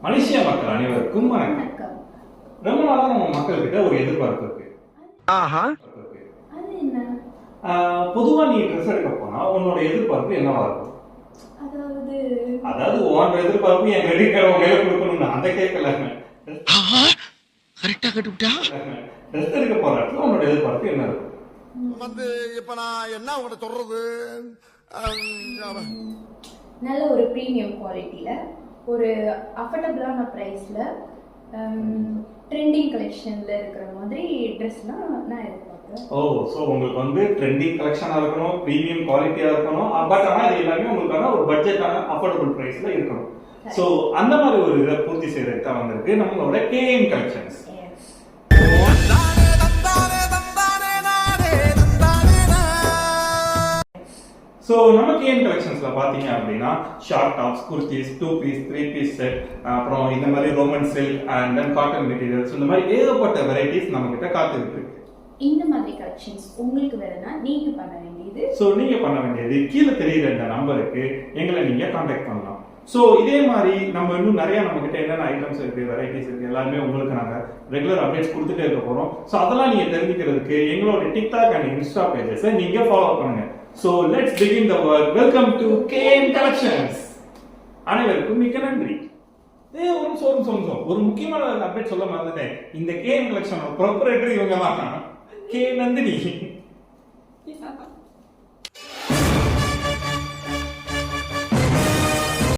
Malaysia மக்கள் அனைவருக்கும் வணக்கம். ரொம்ப நாளா நம்ம மக்கள் கிட்ட ஒரு எதிர்பார்ப்பு இருக்கு. பொதுவா நீ ட்ரெஸ் எடுக்க போனா உன்னோட எதிர்பார்ப்பு என்னவா இருக்கும்? அதாவது உன்னோட எதிர்பார்ப்பு என் கிரெடிட் கார்டு உங்க கையில கொடுக்கணும் அந்த கேட்கல. கரெக்டா கட்டுப்பிட்டா. ட்ரெஸ் எடுக்க போற இடத்துல உன்னோட எதிர்பார்ப்பு என்ன இருக்கும்? இப்ப நான் என்ன உங்கள்ட்ட சொல்றது? நல்ல ஒரு ப்ரீமியம் குவாலிட்டியில ஒரு அஃபோர்டபுளான ப்ரைஸ்ல ட்ரெண்டிங் கலெக்ஷன்ல இருக்கிற மாதிரி ட்ரெஸ்லாம் நான் எதிர்பார்க்குறேன். ஸோ உங்களுக்கு வந்து ட்ரெண்டிங் கலெக்ஷனா இருக்கணும், ப்ரீமியம் குவாலிட்டியா இருக்கணும், பட் ஆனால் இது எல்லாமே உங்களுக்கான ஒரு பட்ஜெட்டான அஃபோர்டபுள் ப்ரைஸ்ல இருக்கணும். ஸோ அந்த மாதிரி ஒரு இதை பூர்த்தி செய்யறதுக்கு தான் வந்திருக்கு நம்மளோட கேஎம் கலெக்ஷன்ஸ். ஸோ நம்ம கேஎம் கலெக்ஷன்ஸ்ல பாத்தீங்க அப்படின்னா short tops, kurtis, 2 piece 3 piece set, அப்புறம் இந்த மாதிரி Roman silk and then cotton materials, இந்த மாதிரி ஏகப்பட்ட வெரைட்டிஸ் நம்ம கிட்ட காத்துக்கிட்டு இருக்கு. இந்த மாதிரி கலெக்ஷன்ஸ் உங்களுக்கு வேணும்னா நீங்க பண்ண வேண்டியது கீழே தெரியுற இந்த நம்பருக்கு எங்களை நீங்க கான்டாக்ட் பண்ணலாம். ஸோ இதே மாதிரி நம்ம இன்னும் நிறைய நம்ம கிட்ட என்னென்ன ஐட்டம்ஸ் இருக்கு, வெரைட்டிஸ் இருக்கு, எல்லாருமே உங்களுக்கு நாங்க ரெகுலர் அப்டேட்ஸ் கொடுத்துட்டே இருக்க போறோம். ஸோ அதெல்லாம் நீங்க தெரிஞ்சுக்கிறதுக்கு எங்களோட டிக்டாக் அண்ட் இன்ஸ்டா பேஜஸை நீங்க ஃபாலோ பண்ணுங்க. So let's begin the work. Welcome to KM Collections. அனைவருக்கும் மிக்க நன்றி. ஒரு முக்கியமான அப்டேட் சொல்ல மறந்துட்டேன். இந்த KM Collection ப்ரொப்ரைட்டர் இவங்க தான், கே நந்தினி.